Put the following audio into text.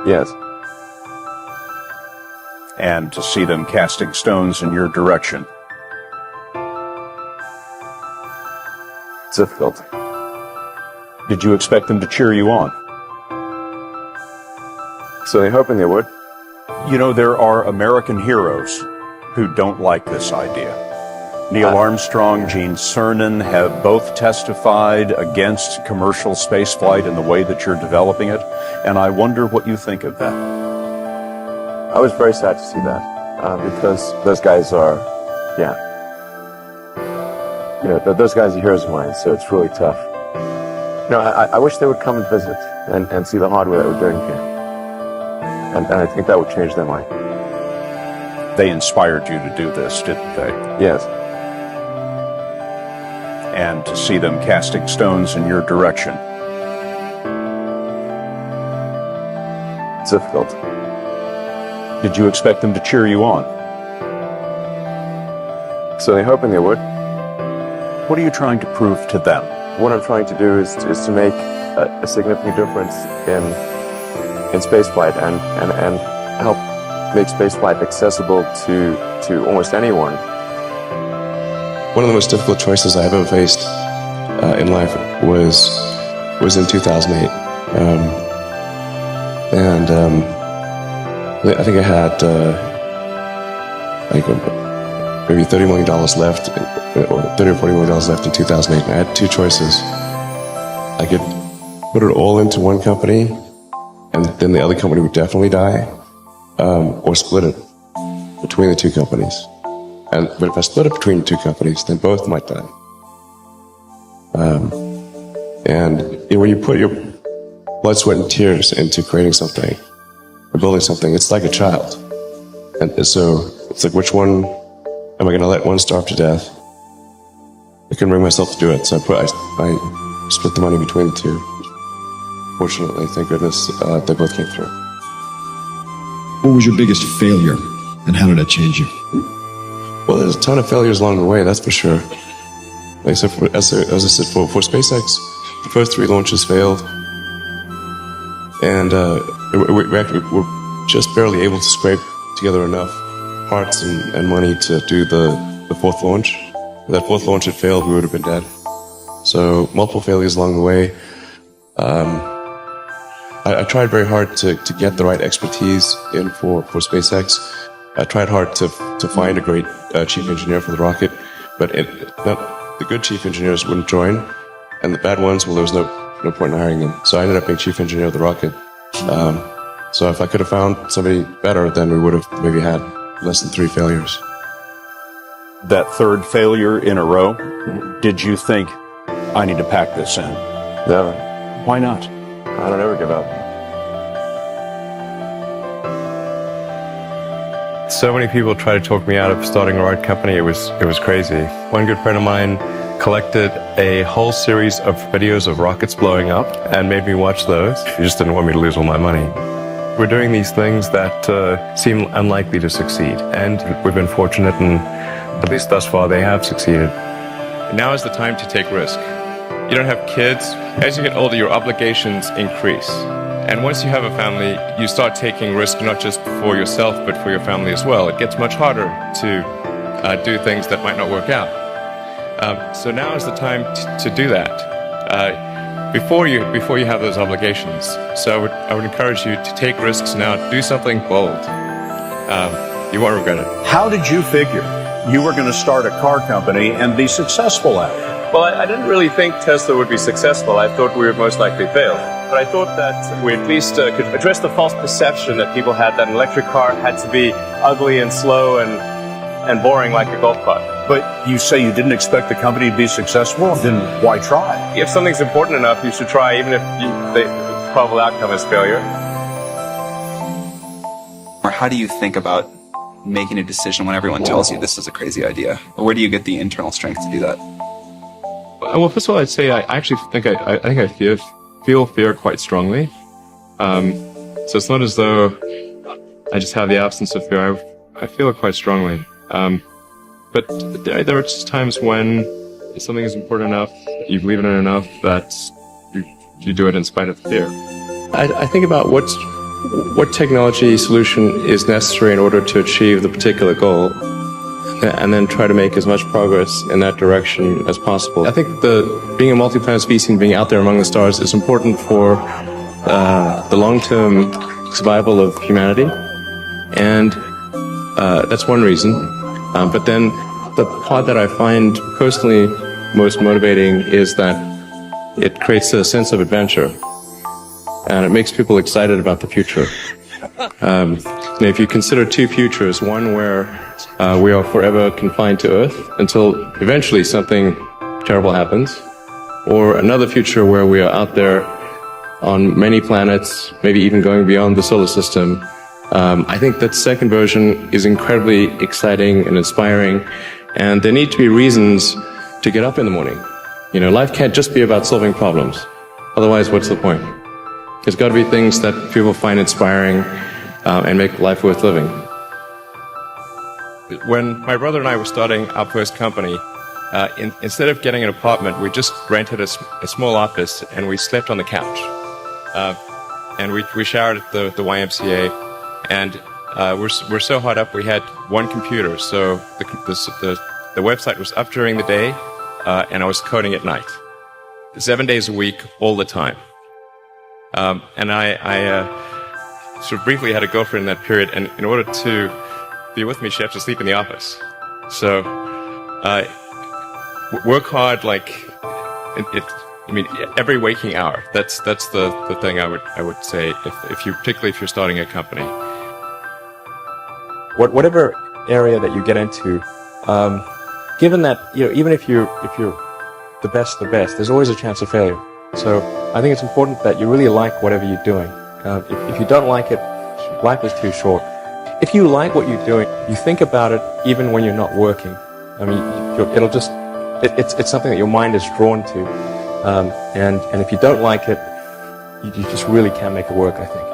Yes. And to see them casting stones in your direction. It's difficult. Did you expect them to cheer you on? So they're hoping they would. You know, there are American heroes who don't like this idea. Neil Armstrong, Gene Cernan have both testified against commercial spaceflight in the way that you're developing it, and I wonder what you think of that. I was very sad to see that, because those guys are, those guys are heroes of mine, so it's really tough. I wish they would come and visit and see the hardware that we're doing here. And I think that would change their mind. They inspired you to do this, didn't they? Yes. And to see them casting stones in your direction. It's difficult. Did you expect them to cheer you on? So they're hoping they would. What are you trying to prove to them? What I'm trying to do is to make a significant difference in spaceflight and help make spaceflight accessible to almost anyone. One of the most difficult choices I have ever faced in life was in 2008. I think I had maybe $30 million left, or $30 or $40 million left in 2008. And I had two choices. I could put it all into one company, and then the other company would definitely die, or split it between the two companies. But if I split it between the two companies, then both might die. When you put your blood, sweat, and tears into creating something, or building something, it's like a child. And so it's like, which one am I going to let one starve to death? I couldn't bring myself to do it, so I split the money between the two. Fortunately, thank goodness, they both came through. What was your biggest failure, and how did that change you? Well, there's a ton of failures along the way, that's for sure. Like, so as I said, for SpaceX, the first 3 launches failed. And we actually were just barely able to scrape together enough parts and money to do the 4th launch. If that 4th launch had failed, we would have been dead. So multiple failures along the way. I tried very hard to get the right expertise in for SpaceX. I tried hard to find a great chief engineer for the rocket, but the good chief engineers wouldn't join, and the bad ones, well, there was no point in hiring them. So I ended up being chief engineer of the rocket. So if I could have found somebody better, then we would have maybe had less than 3 failures. That 3rd failure in a row, did you think, I need to pack this in? Never. Why not? I don't ever give up. So many people tried to talk me out of starting a rocket company. It was crazy. One good friend of mine collected a whole series of videos of rockets blowing up and made me watch those. He just didn't want me to lose all my money. We're doing these things that seem unlikely to succeed, and we've been fortunate, and at least thus far they have succeeded. Now is the time to take risk. You don't have kids. As you get older, your obligations increase. And once you have a family, you start taking risk not just for yourself, but for your family as well. It gets much harder to do things that might not work out. So now is the time to do that before you have those obligations. So I would encourage you to take risks now. Do something bold. You won't regret it. How did you figure you were going to start a car company and be successful at it? Well, I didn't really think Tesla would be successful. I thought we would most likely fail. But I thought that we at least could address the false perception that people had that an electric car had to be ugly and slow and boring like a golf cart. But you say you didn't expect the company to be successful, then why try? If something's important enough, you should try, even if the probable outcome is failure. Or how do you think about making a decision when everyone tells you this is a crazy idea? Or where do you get the internal strength to do that? Well, first of all, I'd say I actually think I feel fear quite strongly. So it's not as though I just have the absence of fear. I feel it quite strongly. But there are just times when something is important enough, you believe in it enough that you do it in spite of fear. I think about what technology solution is necessary in order to achieve the particular goal, and then try to make as much progress in that direction as possible. I think being a multi-planet species and being out there among the stars is important for the long-term survival of humanity, and that's one reason. But then the part that I find personally most motivating is that it creates a sense of adventure, and it makes people excited about the future. If you consider two futures, one where we are forever confined to Earth until eventually something terrible happens, or another future where we are out there on many planets, maybe even going beyond the solar system, I think that second version is incredibly exciting and inspiring, and there need to be reasons to get up in the morning. Life can't just be about solving problems. Otherwise, what's the point? There's got to be things that people find inspiring and make life worth living. When my brother and I were starting our first company, instead of getting an apartment, we just rented a small office and we slept on the couch. And we showered at the YMCA, and we're so hot up we had one computer, so the website was up during the day, and I was coding at night, 7 days a week, all the time. And I sort of briefly had a girlfriend in that period, and in order to be with me, she had to sleep in the office. So work hard, every waking hour. That's the thing I would say, particularly if you're starting a company. Whatever area that you get into, given that even if you're the best, there's always a chance of failure. So I think it's important that you really like whatever you're doing. If you don't like it, life is too short. If you like what you're doing, you think about it even when you're not working. It's something that your mind is drawn to. And if you don't like it, you just really can't make it work, I think.